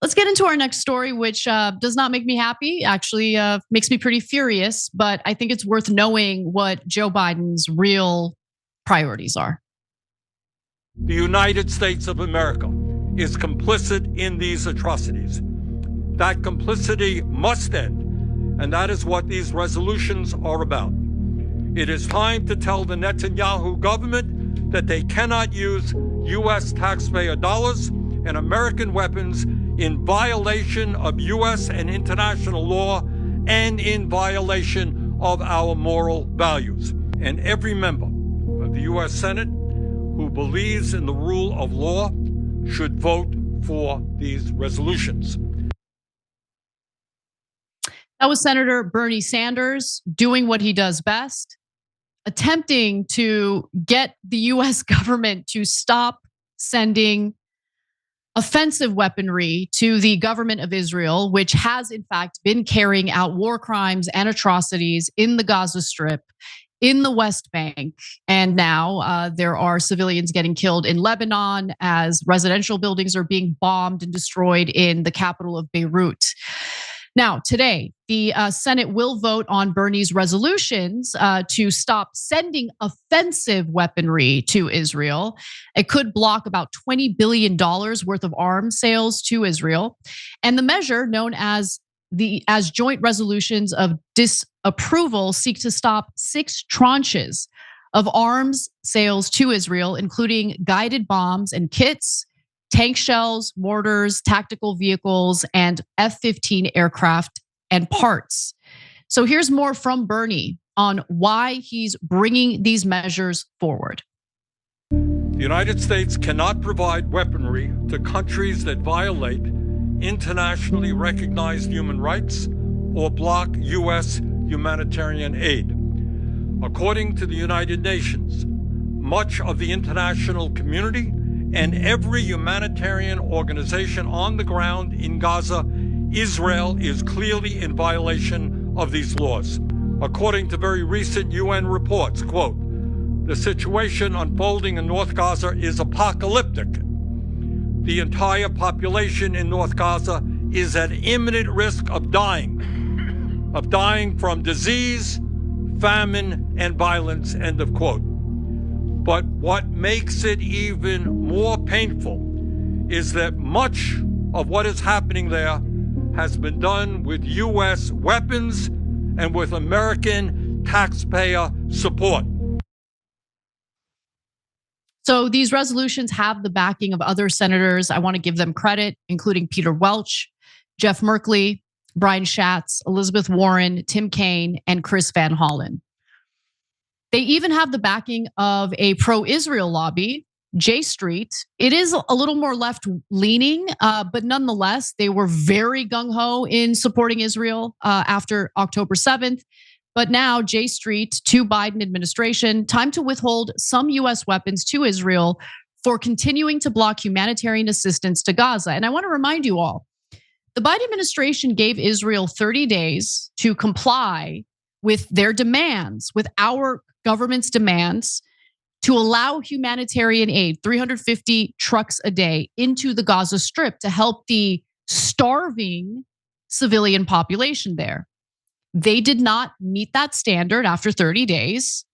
Let's get into our next story, which does not make me happy. Actually, makes me pretty furious. But I think it's worth knowing what Joe Biden's real priorities are. The United States of America is complicit in these atrocities. That complicity must end, and that is what these resolutions are about. It is time to tell the Netanyahu government that they cannot use U.S. taxpayer dollars and American weapons in violation of U.S. and international law and in violation of our moral values. And every member of the U.S. Senate who believes in the rule of law should vote for these resolutions. That was Senator Bernie Sanders doing what he does best, attempting to get the US government to stop sending offensive weaponry to the government of Israel, which has in fact been carrying out war crimes and atrocities in the Gaza Strip, in the West Bank. And now there are civilians getting killed in Lebanon as residential buildings are being bombed and destroyed in the capital of Beirut. Now, today, the Senate will vote on Bernie's resolutions to stop sending offensive weaponry to Israel. It could block about $20 billion worth of arms sales to Israel. And the measure, known as joint resolutions of disapproval, seek to stop 6 tranches of arms sales to Israel, including guided bombs and kits, tank shells, mortars, tactical vehicles, and F-15 aircraft and parts. So here's more from Bernie on why he's bringing these measures forward. The United States cannot provide weaponry to countries that violate internationally recognized human rights or block U.S. humanitarian aid. According to the United Nations, much of the international community and every humanitarian organization on the ground in Gaza, Israel is clearly in violation of these laws. According to very recent UN reports, quote, the situation unfolding in North Gaza is apocalyptic. The entire population in North Gaza is at imminent risk of dying from disease, famine, and violence, end of quote. But what makes it even more painful is that much of what is happening there has been done with U.S. weapons and with American taxpayer support. So these resolutions have the backing of other senators. I want to give them credit, including Peter Welch, Jeff Merkley, Brian Schatz, Elizabeth Warren, Tim Kaine, and Chris Van Hollen. They even have the backing of a pro-Israel lobby, J Street. It is a little more left-leaning, but nonetheless, they were very gung-ho in supporting Israel after October 7th. But now J Street to Biden administration, time to withhold some US weapons to Israel for continuing to block humanitarian assistance to Gaza. And I want to remind you all, the Biden administration gave Israel 30 days to comply with their demands, with our government's demands to allow humanitarian aid, 350 trucks a day into the Gaza Strip to help the starving civilian population there. They did not meet that standard after 30 days.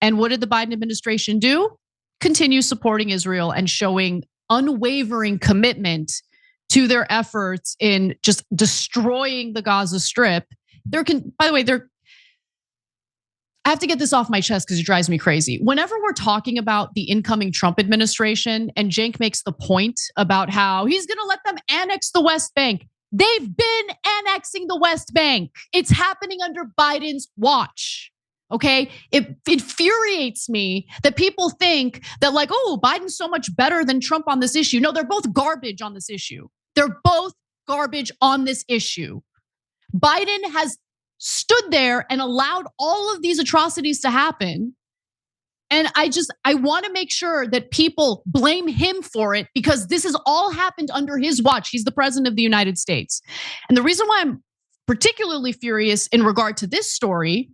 And what did the Biden administration do? Continue supporting Israel and showing unwavering commitment to their efforts in just destroying the Gaza Strip. I have to get this off my chest because it drives me crazy. Whenever we're talking about the incoming Trump administration and Cenk makes the point about how he's going to let them annex the West Bank, they've been annexing the West Bank. It's happening under Biden's watch. Okay, it infuriates me that people think that like, oh, Biden's so much better than Trump on this issue. No, they're both garbage on this issue. They're both garbage on this issue. Biden has stood there and allowed all of these atrocities to happen. And I want to make sure that people blame him for it because this has all happened under his watch. He's the president of the United States. And the reason why I'm particularly furious in regard to this story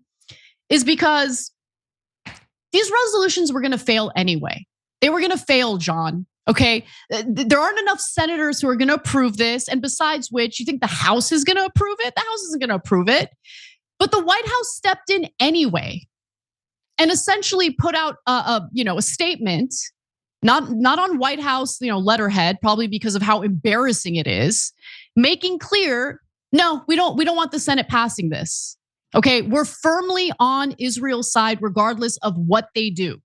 is because these resolutions were going to fail anyway. They were going to fail, John. Okay, there aren't enough senators who are going to approve this. And besides which, you think the House is going to approve it? The House isn't going to approve it. But the White House stepped in anyway and essentially put out a statement, not on White House letterhead, probably because of how embarrassing it is, making clear, no, we don't want the Senate passing this. Okay, we're firmly on Israel's side regardless of what they do.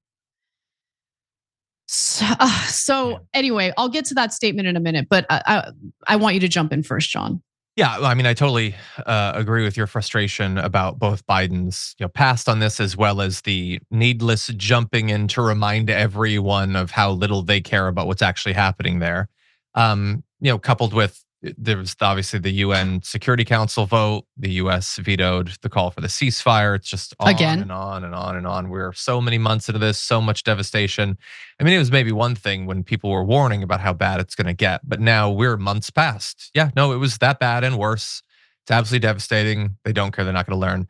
So anyway, I'll get to that statement in a minute, but I want you to jump in first, John. Yeah, I mean, I totally agree with your frustration about both Biden's past on this, as well as the needless jumping in to remind everyone of how little they care about what's actually happening there. Coupled with there was obviously the UN Security Council vote. The US vetoed the call for the ceasefire. It's just on and on and on and on. We're so many months into this, so much devastation. I mean, it was maybe one thing when people were warning about how bad it's going to get, but now we're months past. Yeah, no, it was that bad and worse. It's absolutely devastating. They don't care. They're not going to learn.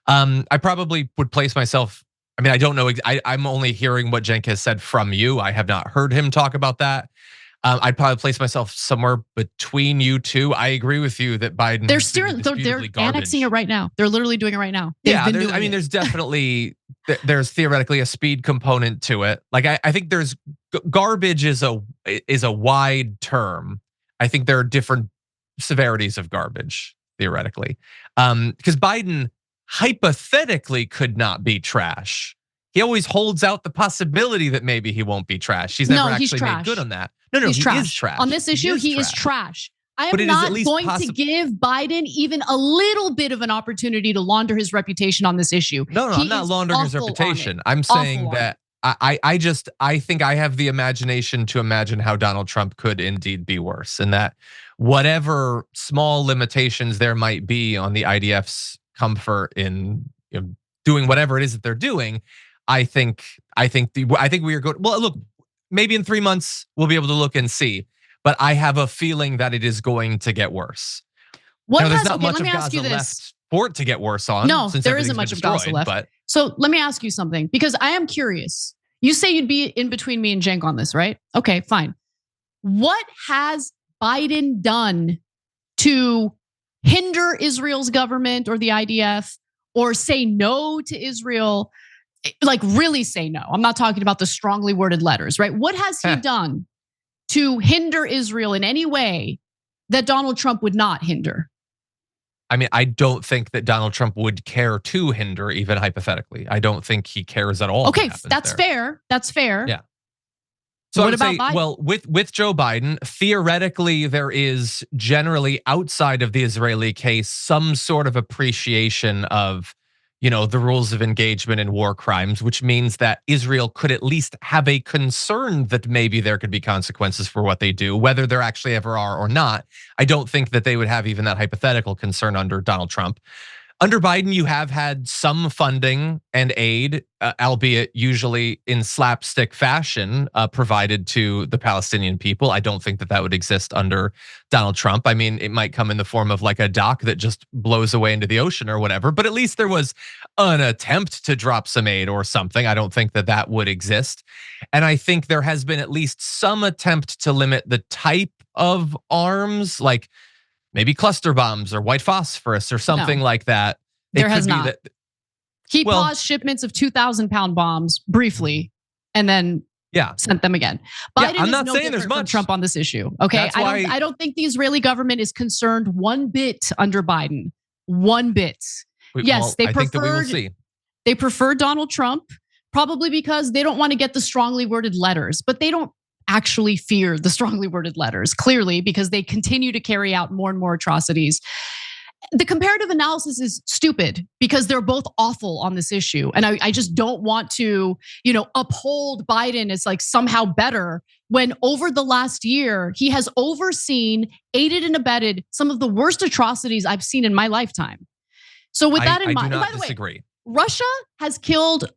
I probably would place myself. I mean, I don't know. I'm only hearing what Cenk has said from you. I have not heard him talk about that. I'd probably place myself somewhere between you two. I agree with you that Biden. They're annexing it right now. They're literally doing it right now. There's definitely there's theoretically a speed component to it. Like I think there's garbage is a wide term. I think there are different severities of garbage theoretically, because Biden hypothetically could not be trash. He always holds out the possibility that maybe he won't be trash. He's never actually made good on that. No, he is trash. On this issue, he is trash. I am not going to give Biden even a little bit of an opportunity to launder his reputation on this issue. No, I'm not laundering his reputation. I'm saying that I think I have the imagination to imagine how Donald Trump could indeed be worse, and that whatever small limitations there might be on the IDF's comfort in doing whatever it is that they're doing, I think we are good. Well, look, maybe in 3 months we'll be able to look and see, but I have a feeling that it is going to get worse. There's not much of Gaza left for it to get worse on. No, there isn't much of Gaza left. But so let me ask you something, because I am curious. You say you'd be in between me and Cenk on this, right? Okay, fine. What has Biden done to hinder Israel's government or the IDF, or say no to Israel? Like really say no. I'm not talking about the strongly worded letters, right? What has he done to hinder Israel in any way that Donald Trump would not hinder? I mean, I don't think that Donald Trump would care to hinder, even hypothetically. I don't think he cares at all. Okay, that's fair. That's fair. Yeah. So what about Biden? Well, with Joe Biden, theoretically, there is generally outside of the Israeli case some sort of appreciation of the rules of engagement in war crimes, which means that Israel could at least have a concern that maybe there could be consequences for what they do, whether there actually ever are or not. I don't think that they would have even that hypothetical concern under Donald Trump. Under Biden, you have had some funding and aid, albeit usually in slapstick fashion, provided to the Palestinian people. I don't think that that would exist under Donald Trump. I mean, it might come in the form of like a dock that just blows away into the ocean or whatever, but at least there was an attempt to drop some aid or something. I don't think that that would exist. And I think there has been at least some attempt to limit the type of arms, like maybe cluster bombs or white phosphorus or something like that. There has not. He paused shipments of 2,000-pound bombs briefly, and then sent them again. Biden I'm not is no saying there's different from much Trump on this issue. Okay, I don't think the Israeli government is concerned one bit under Biden. One bit. Yes, they preferred. I think that we will see. They prefer Donald Trump, probably because they don't want to get the strongly worded letters, but they don't actually fear the strongly worded letters, clearly, because they continue to carry out more and more atrocities. The comparative analysis is stupid because they're both awful on this issue. And I just don't want to, uphold Biden as like somehow better when over the last year, he has overseen, aided and abetted some of the worst atrocities I've seen in my lifetime. So with that in mind, I do not by the disagree. way, Russia has killed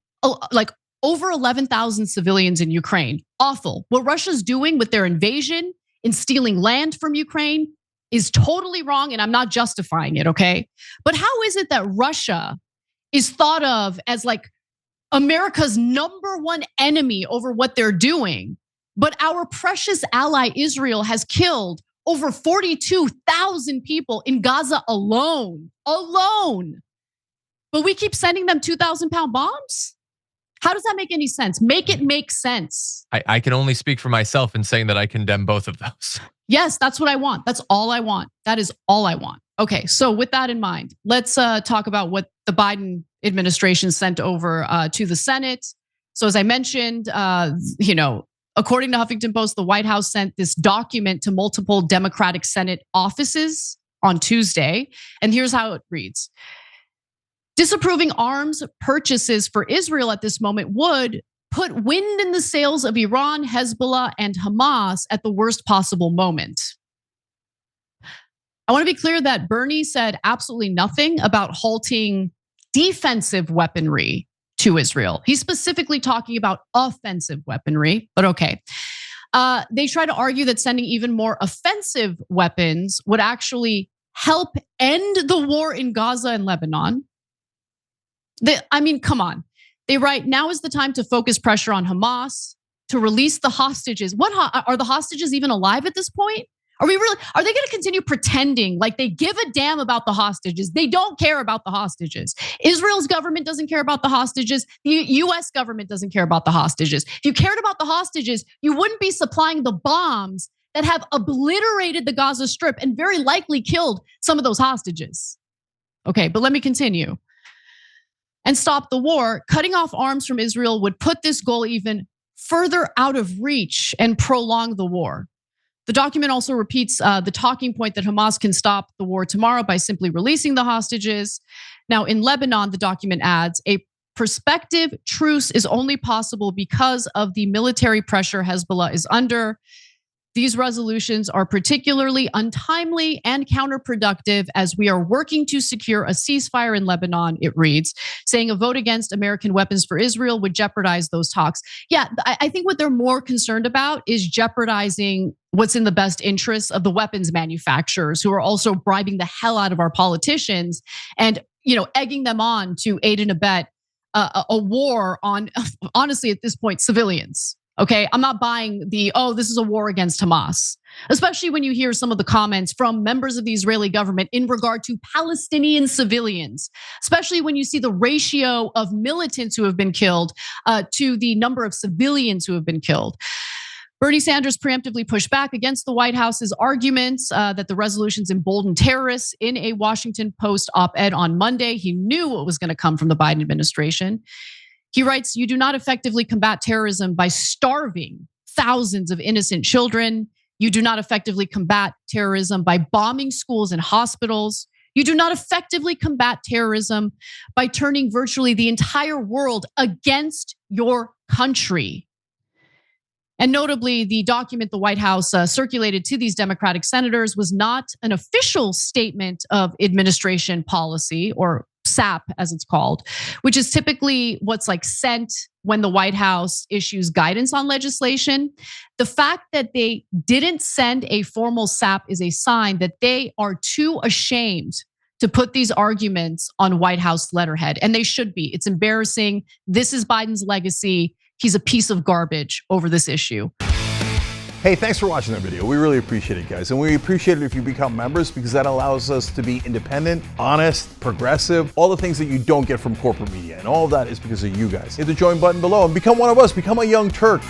like over 11,000 civilians in Ukraine. Awful. What Russia's doing with their invasion and stealing land from Ukraine is totally wrong, and I'm not justifying it, okay? But how is it that Russia is thought of as like America's #1 enemy over what they're doing? But our precious ally Israel has killed over 42,000 people in Gaza alone. But we keep sending them 2,000-pound bombs? How does that make any sense? Make it make sense. I can only speak for myself in saying that I condemn both of those. Yes, that's what I want. That's all I want. That is all I want. Okay, so with that in mind, let's talk about what the Biden administration sent over to the Senate. So as I mentioned, according to Huffington Post, the White House sent this document to multiple Democratic Senate offices on Tuesday. And here's how it reads. Disapproving arms purchases for Israel at this moment would put wind in the sails of Iran, Hezbollah, and Hamas at the worst possible moment. I want to be clear that Bernie said absolutely nothing about halting defensive weaponry to Israel. He's specifically talking about offensive weaponry, but okay. They try to argue that sending even more offensive weapons would actually help end the war in Gaza and Lebanon. Come on. They write, now is the time to focus pressure on Hamas to release the hostages. Are the hostages even alive at this point? Are they going to continue pretending like they give a damn about the hostages? They don't care about the hostages. Israel's government doesn't care about the hostages. The US government doesn't care about the hostages. If you cared about the hostages, you wouldn't be supplying the bombs that have obliterated the Gaza Strip and very likely killed some of those hostages. Okay, but let me continue. And stop the war, cutting off arms from Israel would put this goal even further out of reach and prolong the war. The document also repeats the talking point that Hamas can stop the war tomorrow by simply releasing the hostages. Now, in Lebanon, the document adds, a prospective truce is only possible because of the military pressure Hezbollah is under. These resolutions are particularly untimely and counterproductive as we are working to secure a ceasefire in Lebanon, it reads, saying a vote against American weapons for Israel would jeopardize those talks. Yeah, I think what they're more concerned about is jeopardizing what's in the best interests of the weapons manufacturers who are also bribing the hell out of our politicians and, egging them on to aid and abet a war on, honestly, at this point, civilians. Okay, I'm not buying this is a war against Hamas, especially when you hear some of the comments from members of the Israeli government in regard to Palestinian civilians, especially when you see the ratio of militants who have been killed to the number of civilians who have been killed. Bernie Sanders preemptively pushed back against the White House's arguments that the resolutions embolden terrorists in a Washington Post op-ed on Monday. He knew what was going to come from the Biden administration. He writes, you do not effectively combat terrorism by starving thousands of innocent children. You do not effectively combat terrorism by bombing schools and hospitals. You do not effectively combat terrorism by turning virtually the entire world against your country. And notably, the document the White House circulated to these Democratic senators was not an official statement of administration policy, or SAP as it's called, which is typically what's sent when the White House issues guidance on legislation. The fact that they didn't send a formal SAP is a sign that they are too ashamed to put these arguments on White House letterhead, and they should be. It's embarrassing. This is Biden's legacy. He's a piece of garbage over this issue. Hey, thanks for watching that video. We really appreciate it, guys. And we appreciate it if you become members, because that allows us to be independent, honest, progressive, all the things that you don't get from corporate media. And all of that is because of you guys. Hit the join button below and become one of us. Become a young Turk.